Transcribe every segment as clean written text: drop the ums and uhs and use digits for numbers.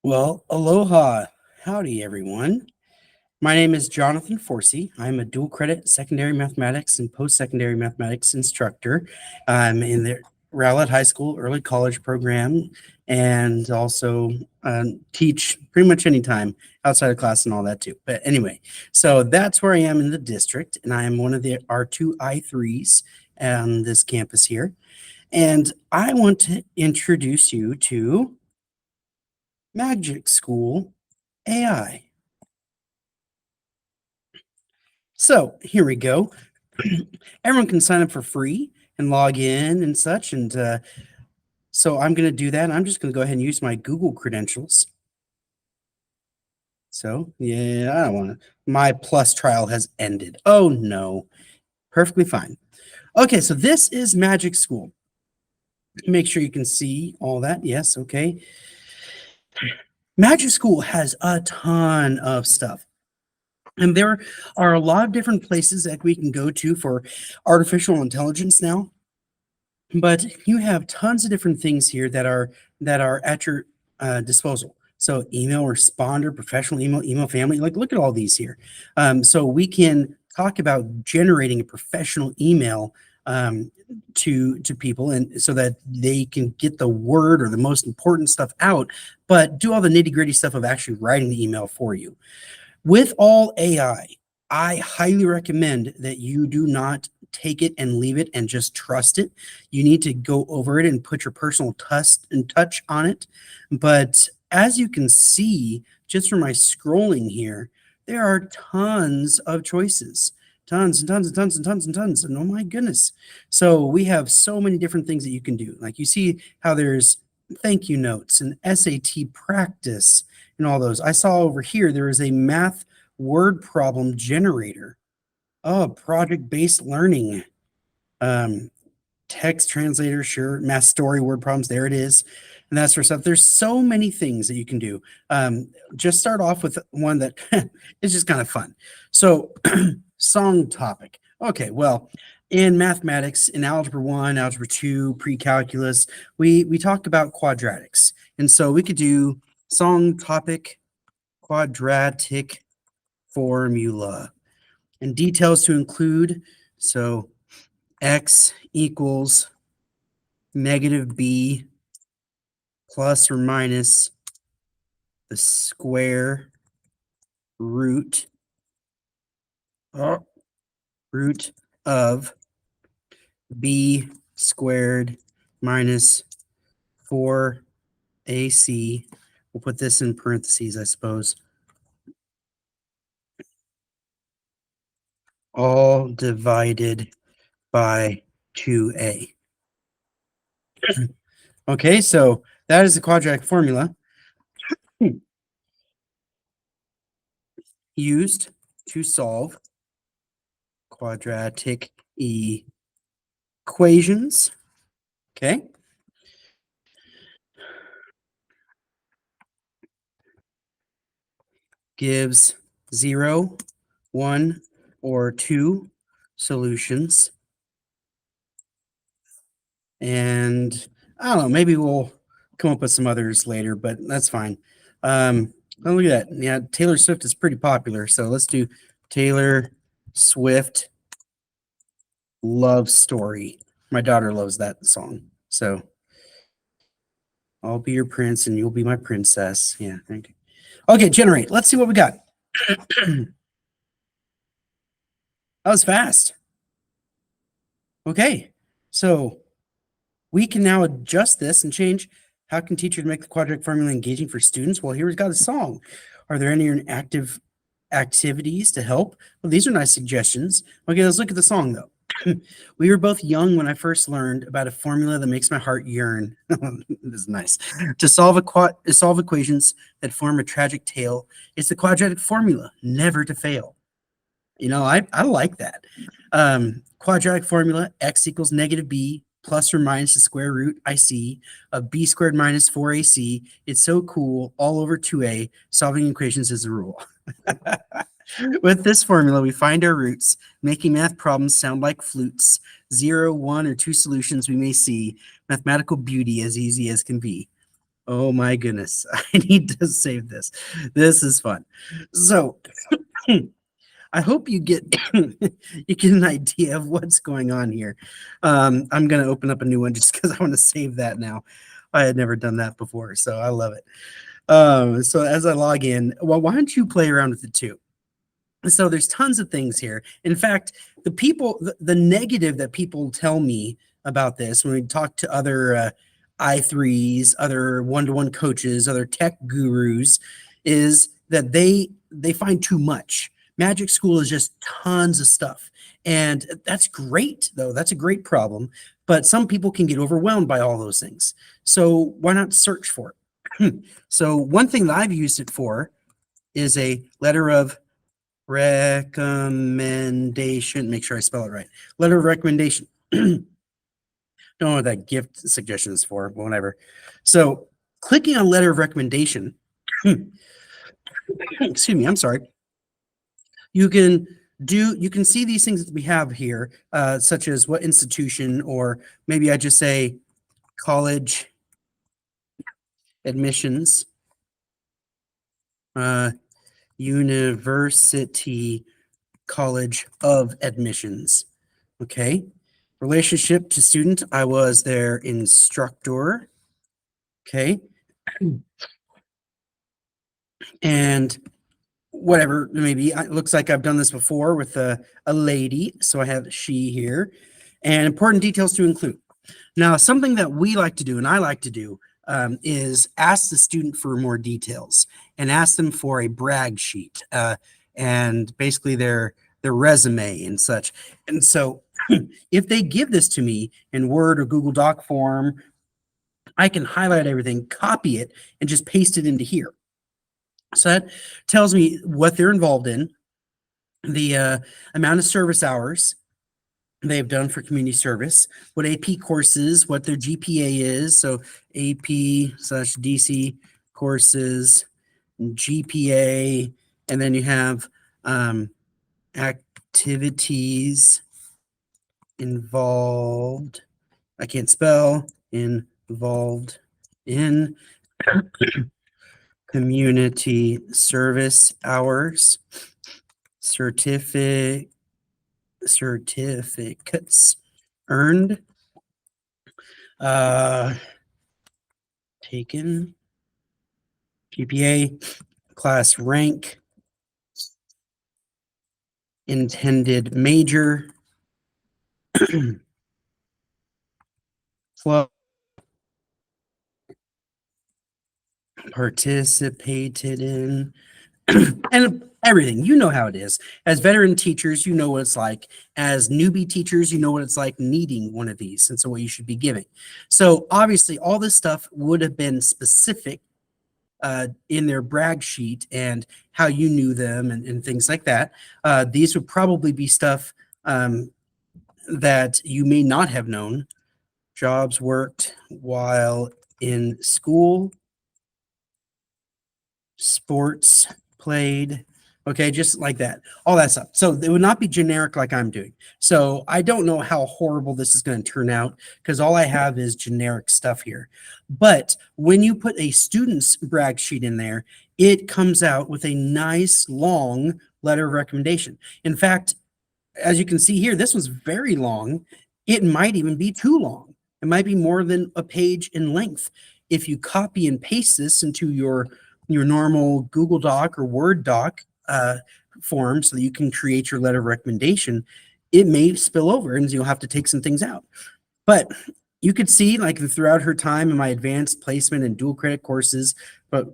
Well, aloha. Howdy, everyone. My name is Jonathan Forsey. I'm a dual credit secondary mathematics and post secondary mathematics instructor. I'm in the Rowlett High School early college program and also teach pretty much anytime outside of class and all that too. But anyway, so that's where I am in the district, and I am one of the R2I3s on this campus here. And I want to introduce you to Magic School AI. So here we go. Everyone can sign up for free and log in and such. And so I'm going to do that. I'm just going to go ahead and use my Google credentials. So yeah, I don't want to. My plus trial has ended. Oh no, perfectly fine. Okay, so this is Magic School. Make sure you can see all that. Yes, okay. Magic School has a ton of stuff. And there are a lot of different places that we can go to for artificial intelligence now. But you have tons of different things here that are at your disposal. So email responder, professional email, email family. Like look at all these here. So we can talk about generating a professional email to people, and so that they can get the word or the most important stuff out, but do all the nitty gritty stuff of actually writing the email for you. With all AI, I highly recommend that you do not take it and leave it and just trust it. You need to go over it and put your personal touch on it. But as you can see, just from my scrolling here, there are tons of choices. Tons and tons and tons and tons and tons. And oh my goodness. So we have so many different things that you can do. Like you see how there's thank you notes and SAT practice and all those. I saw over here there is a math word problem generator. Oh, project-based learning. Um, Text translator, sure. Math story word problems, there it is. And that sort of stuff. There's so many things that you can do. Just start off with one that is just kind of fun. So, song topic. Okay, well, in mathematics, in algebra 1, algebra 2, pre-calculus, we talked about quadratics. And so we could do song topic quadratic formula and details to include. So x equals negative b plus or minus the square root root of b squared minus 4ac. We'll put this in parentheses, I suppose. All divided by 2a. Okay, so that is the quadratic formula used to solve quadratic equations. Okay. Gives 0, 1, or 2 solutions. And I don't know, maybe we'll come up with some others later, but that's fine. Oh, look at that. Yeah, Taylor Swift is pretty popular. So let's do Taylor Swift Love Story. My daughter loves that song. So I'll be your prince and you'll be my princess. Yeah. Thank you. Okay, generate. Let's see what we got. That was fast. Okay, so we can now adjust this and change. How can teachers make the quadratic formula engaging for students? Well, here we've got a song. Are there any active activities to help? Well, these are nice suggestions. Okay, let's look at the song though. We were both young when I first learned about a formula that makes my heart yearn. This is nice. To solve equations that form a tragic tale, it's the quadratic formula, never to fail. You know, I like that. Quadratic formula, x equals negative b plus or minus the square root I see of b squared minus 4ac. It's so cool. All over 2a. Solving equations is the rule. With this formula, we find our roots, making math problems sound like flutes. 0, 1, or 2 solutions we may see. Mathematical beauty as easy as can be. Oh my goodness. I need to save this. This is fun. So I hope you get you get an idea of what's going on here. I'm gonna open up a new one just because I want to save that now. I had never done that before, so I love it. So as I log in, well, why don't you play around with it too? So there's tons of things here. In fact, the negative that people tell me about this when we talk to other I3s, other one-to-one coaches, other tech gurus, is that they find too much. Magic School is just tons of stuff. And that's great, though. That's a great problem. But some people can get overwhelmed by all those things. So why not search for it? So one thing that I've used it for is a letter of recommendation. Make sure I spell it right. Letter of recommendation. Don't know what that gift suggestion is for, but whatever. So clicking on letter of recommendation, excuse me, I'm sorry. You can see these things that we have here, such as what institution, or maybe I just say college admissions, university college of admissions. Okay. Relationship to student, I was their instructor. Okay. And whatever, maybe it looks like I've done this before with a lady. So I have she here. And important details to include. Now, something that we like to do, and I like to do, is ask the student for more details and ask them for a brag sheet and basically their resume and such. And so if they give this to me in Word or Google Doc form, I can highlight everything, copy it, and just paste it into here. So that tells me what they're involved in, the amount of service hours they've done for community service, what AP courses, what their GPA is. So AP/DC courses, GPA, and then you have activities involved. I can't spell involved in community service hours, certificates earned, taken, GPA, class rank, intended major, club, participated in, and everything. You know how it is. As veteran teachers, you know what it's like. As newbie teachers, you know what it's like needing one of these, and so what you should be giving. So obviously, all this stuff would have been specific in their brag sheet and how you knew them and things like that. These would probably be stuff that you may not have known. Jobs worked while in school, sports played, okay, just like that, all that stuff. So it would not be generic like I'm doing. So I don't know how horrible this is going to turn out because all I have is generic stuff here. But when you put a student's brag sheet in there, it comes out with a nice long letter of recommendation. In fact, as you can see here, this was very long. It might even be too long. It might be more than a page in length. If you copy and paste this into your normal Google Doc or Word doc form so that you can create your letter of recommendation, it may spill over and you'll have to take some things out. But you could see, like, throughout her time in my advanced placement and dual credit courses, but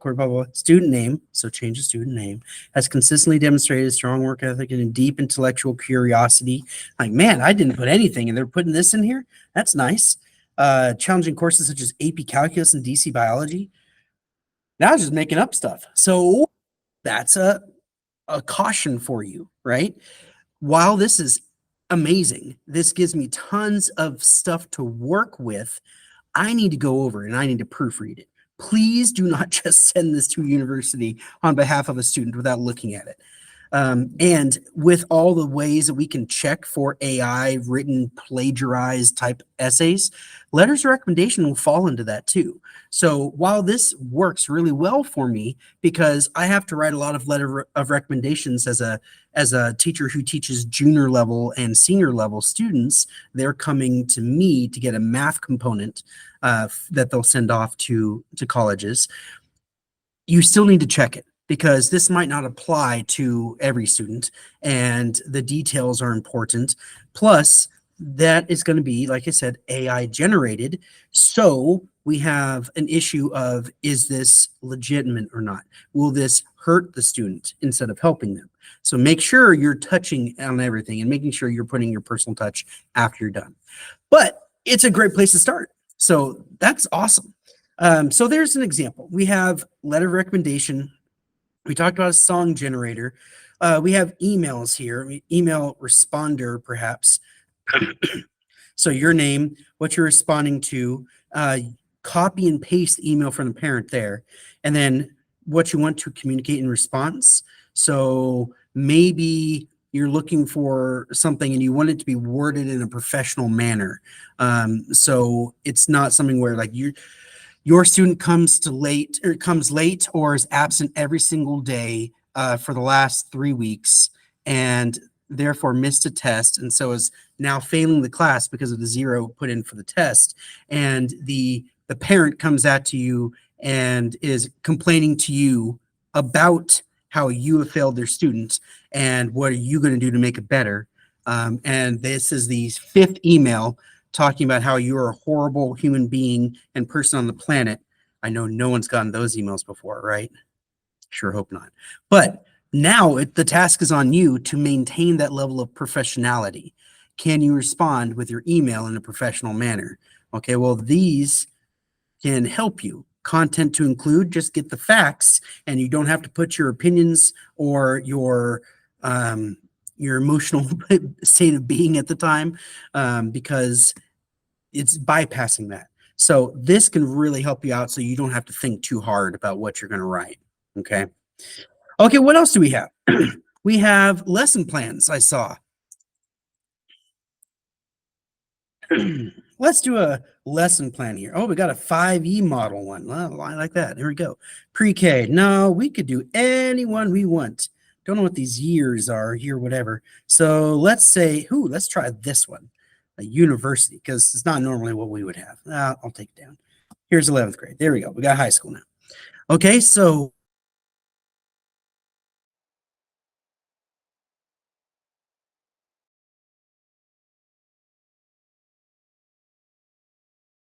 student name, so change the student name, has consistently demonstrated strong work ethic and a deep intellectual curiosity. Like, man, I didn't put anything, and they're putting this in here. That's nice. Challenging courses such as AP Calculus and DC Biology. Now I was just making up stuff. So that's a caution for you, right? While this is amazing, this gives me tons of stuff to work with. I need to go over and I need to proofread it. Please do not just send this to a university on behalf of a student without looking at it. And with all the ways that we can check for AI written plagiarized type essays, letters of recommendation will fall into that too. So while this works really well for me because I have to write a lot of letter of recommendations as a teacher who teaches junior level and senior level students, they're coming to me to get a math component that they'll send off to colleges. You still need to check it because this might not apply to every student and the details are important. Plus, that is going to be, like I said, AI generated. So we have an issue of, is this legitimate or not? Will this hurt the student instead of helping them? So make sure you're touching on everything and making sure you're putting your personal touch after you're done. But it's a great place to start. So that's awesome. So there's an example. We have letter of recommendation. We talked about a song generator. We have emails here, email responder, perhaps. So your name, what you're responding to, copy and paste the email from the parent there, and then what you want to communicate in response. So maybe you're looking for something and you want it to be worded in a professional manner. So it's not something where like your student comes late or is absent every single day for the last 3 weeks and therefore missed a test and so is now failing the class because of the zero put in for the test. And the parent comes out to you and is complaining to you about how you have failed their student and what are you going to do to make it better. And this is the 5th email talking about how you're a horrible human being and person on the planet. I know no one's gotten those emails before, right? Sure hope not. But now the task is on you to maintain that level of professionality. Can you respond with your email in a professional manner? Okay, well, these can help you. Content to include, just get the facts, and you don't have to put your opinions or your emotional state of being at the time because it's bypassing that. So this can really help you out so you don't have to think too hard about what you're going to write. Okay. Okay, what else do we have? We have lesson plans, I saw. Let's do a lesson plan here. Oh, we got a 5E model one. Well, I like that. Here we go. Pre-K. No, we could do any one we want. Don't know what these years are here, whatever. So let's say, let's try this one, a university, because it's not normally what we would have. I'll take it down. Here's 11th grade. There we go. We got high school now. Okay, so